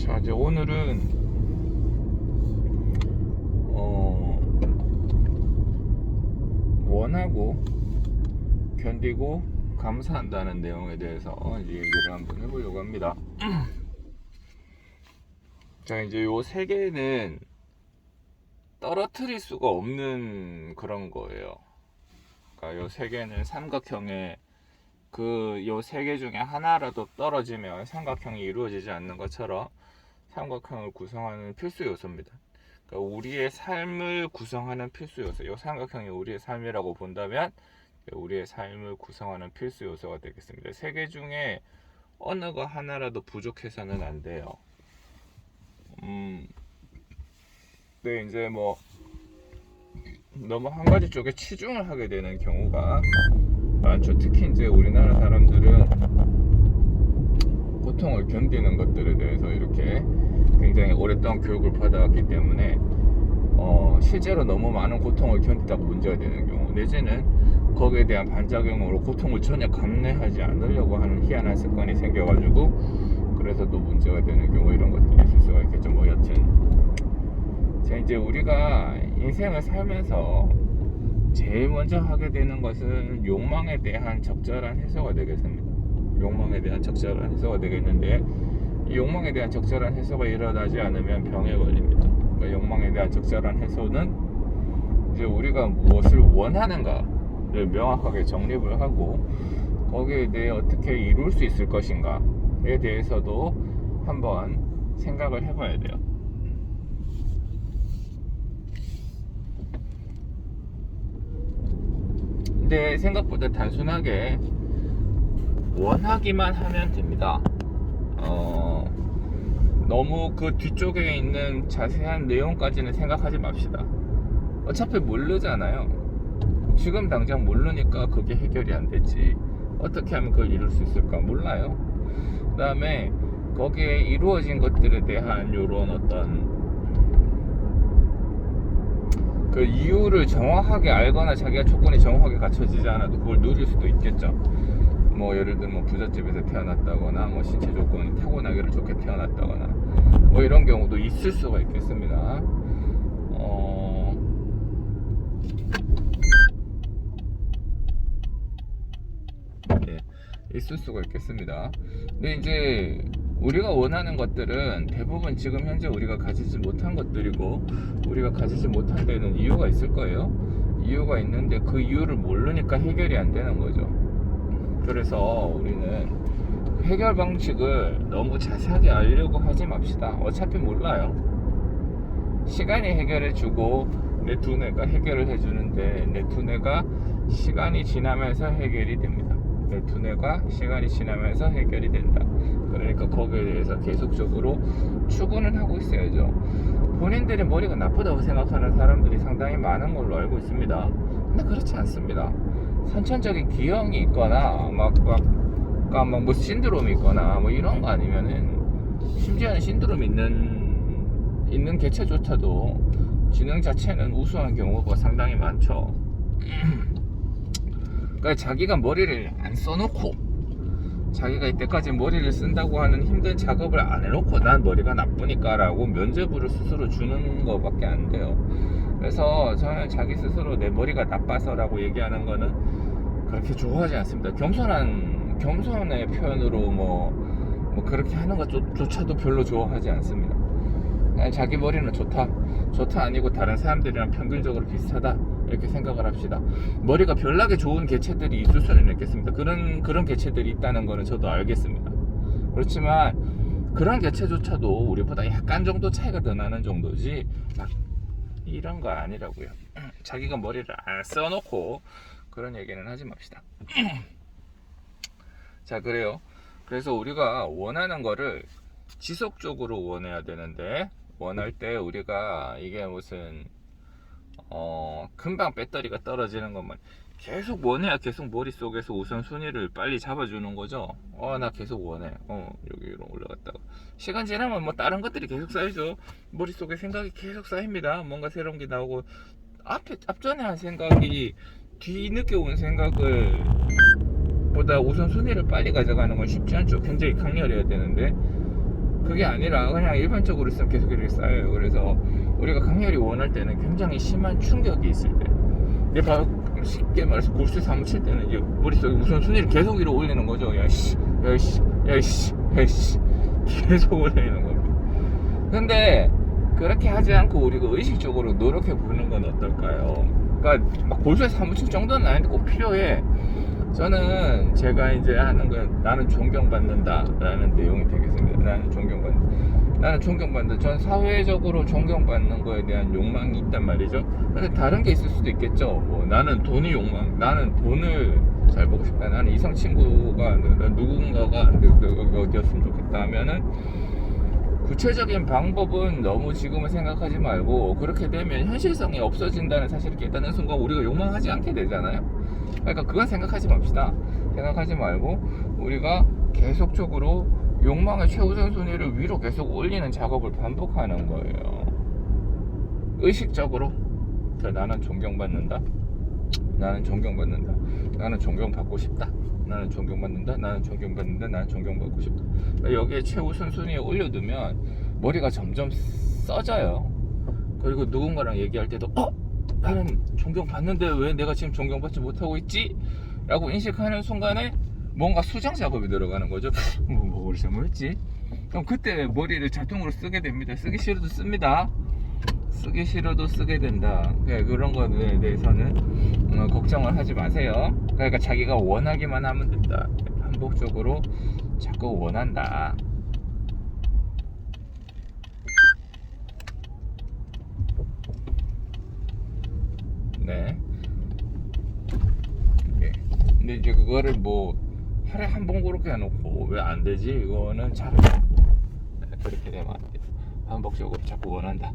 자, 이제 오늘은 원하고 견디고 감사한다는 내용에 대해서 이제 얘기를 한번 해보려고 합니다. 자, 이제 요 세 개는 떨어뜨릴 수가 없는 그런 거예요. 그러니까 요 세 개는 삼각형의 요 세 개 중에 하나라도 떨어지면 삼각형이 이루어지지 않는 것처럼 삼각형을 구성하는 필수 요소입니다. 그러니까 우리의 삶을 구성하는 필수 요소, 요 삼각형이 우리의 삶이라고 본다면 우리의 삶을 구성하는 필수 요소가 되겠습니다. 세 개 중에 어느 거 하나라도 부족해서는 안 돼요. 근데 이제 뭐 너무 한 가지 쪽에 치중을 하게 되는 경우가 많죠. 특히 이제 우리나라 사람들은 고통을 견디는 것들에 대해서 이렇게 굉장히 오랫동안 교육을 받아왔기 때문에 실제로 너무 많은 고통을 견디다가 문제가 되는 경우, 내지는 거기에 대한 반작용으로 고통을 전혀 감내하지 않으려고 하는 희한한 습관이 생겨가지고 그래서 또 문제가 되는 경우, 이런 것들이 있을 수가 있겠죠. 뭐 여튼 자, 이제 우리가 인생을 살면서 제일 먼저 하게 되는 것은 욕망에 대한 적절한 해소가 되겠습니다. 욕망에 대한 적절한 해소가 되겠는데, 이 욕망에 대한 적절한 해소가 일어나지 않으면 병에 걸립니다. 그러니까 욕망에 대한 적절한 해소는 이제 우리가 무엇을 원하는가를 명확하게 정립을 하고 거기에 대해 어떻게 이룰 수 있을 것인가에 대해서도 한번 생각을 해봐야 돼요. 근데 생각보다 단순하게 원하기만 하면 됩니다. 너무 그 뒤쪽에 있는 자세한 내용까지는 생각하지 맙시다. 어차피 모르잖아요. 지금 당장 모르니까 그게 해결이 안 되지. 어떻게 하면 그걸 이룰 수 있을까 몰라요. 그 다음에 거기에 이루어진 것들에 대한 요런 어떤 그 이유를 정확하게 알거나 자기가 조건이 정확하게 갖춰지지 않아도 그걸 누릴 수도 있겠죠. 뭐 예를 들면 부잣집에서 태어났다거나 뭐 신체 조건이 타고나기를 좋게 태어났다거나 뭐 이런 경우도 있을 수가 있겠습니다. 예, 있을 수가 있겠습니다. 근데 이제 우리가 원하는 것들은 대부분 지금 현재 우리가 가지지 못한 것들이고, 우리가 가지지 못한 데는 이유가 있을 거예요. 이유가 있는데 그 이유를 모르니까 해결이 안 되는 거죠. 그래서 우리는 해결 방식을 너무 자세하게 알려고 하지 맙시다. 어차피 몰라요. 시간이 해결해주고 내 두뇌가 해결을 해주는데, 내 두뇌가 시간이 지나면서 해결이 됩니다. 내 두뇌가 시간이 지나면서 해결이 된다. 그러니까 거기에 대해서 계속적으로 추구는 하고 있어야죠. 본인들의 머리가 나쁘다고 생각하는 사람들이 상당히 많은 걸로 알고 있습니다. 근데 그렇지 않습니다. 선천적인 기형이 있거나 뭐 신드롬이 있거나 뭐 이런 거 아니면은, 심지어는 신드롬 있는 개체조차도 지능 자체는 우수한 경우가 상당히 많죠. 그러니까 자기가 머리를 안 써놓고, 자기가 이때까지 머리를 쓴다고 하는 힘든 작업을 안 해놓고 난 머리가 나쁘니까 라고 면죄부를 스스로 주는 것밖에 안 돼요. 그래서 저는 자기 스스로 내 머리가 나빠서 라고 얘기하는 거는 그렇게 좋아하지 않습니다. 겸손의 표현으로 뭐 그렇게 하는 것조차도 별로 좋아하지 않습니다. 그냥 자기 머리는 좋다 아니고 다른 사람들이랑 평균적으로 비슷하다 이렇게 생각을 합시다. 머리가 별나게 좋은 개체들이 있을 수는 있겠습니다. 그런 개체들이 있다는 거는 저도 알겠습니다. 그렇지만 그런 개체조차도 우리보다 약간 정도 차이가 더 나는 정도지 막 이런 거 아니라고요. 자기가 머리를 안 써놓고 그런 얘기는 하지 맙시다. 자, 그래요. 그래서 우리가 원하는 거를 지속적으로 원해야 되는데, 원할 때 우리가 이게 무슨 금방 배터리가 떨어지는 것만 계속 원해야 계속 머릿속에서 우선순위를 빨리 잡아주는 거죠. 나 계속 원해. 여기로 올라갔다가 시간 지나면 뭐 다른 것들이 계속 쌓이죠. 머릿속에 생각이 계속 쌓입니다. 뭔가 새로운 게 나오고, 앞전에 한 생각이 뒤늦게 온 생각을 보다 우선순위를 빨리 가져가는 건 쉽지 않죠. 굉장히 강렬해야 되는데 그게 아니라 그냥 일반적으로 있으면 계속 이렇게 쌓여요. 그래서 우리가 강렬히 원할 때는 굉장히 심한 충격이 있을 때, 이제 바로 쉽게 말해서 골수 사무칠 때는 이제 머릿속에 우선순위를 계속 위로 올리는 거죠. 야씨, 야씨, 야씨, 야씨, 계속 올리는 겁니다. 근데 그렇게 하지 않고 우리가 의식적으로 노력해 보는 건 어떨까요? 그러니까 막 골수에 사무칠 정도는 아닌데 꼭 필요해. 저는 제가 이제 하는 건 나는 존경받는다 라는 내용이 되겠습니다. 나는 존경받는다. 전 사회적으로 존경받는 거에 대한 욕망이 있단 말이죠. 근데 다른 게 있을 수도 있겠죠. 뭐 나는 돈이 욕망, 나는 돈을 잘 보고 싶다, 나는 이성 친구가 누군가가 어디였으면 좋겠다 하면은, 구체적인 방법은 너무 지금은 생각하지 말고, 그렇게 되면 현실성이 없어진다는 사실을 깨닫는 순간 우리가 욕망하지 않게 되잖아요. 그러니까 그건 생각하지 맙시다. 생각하지 말고 우리가 계속적으로 욕망의 최우선순위를 위로 계속 올리는 작업을 반복하는 거예요. 의식적으로 나는 존경받는다, 나는 존경받는다, 나는 존경받고 싶다, 나는 존경받는다, 나는 존경받는다, 나는 존경받고 싶다. 여기에 최우선순위에 올려두면 머리가 점점 써져요. 그리고 누군가랑 얘기할 때도 나는 존경받는데 왜 내가 지금 존경받지 못하고 있지? 라고 인식하는 순간에 뭔가 수정 작업이 들어가는 거죠. 뭘 잘못했지? 그럼 그때 머리를 자동으로 쓰게 됩니다. 쓰기 싫어도 씁니다. 쓰기 싫어도 쓰게 된다. 그런 거에 대해서는 걱정을 하지 마세요. 그러니까 자기가 원하기만 하면 된다. 반복적으로 자꾸 원한다. 네. 근데 이제 그거를 뭐 하루에 한 번 그렇게 해놓고 왜 안 되지? 이거는 잘해요. 그렇게 되면 안 돼요. 반복적으로 자꾸 원한다.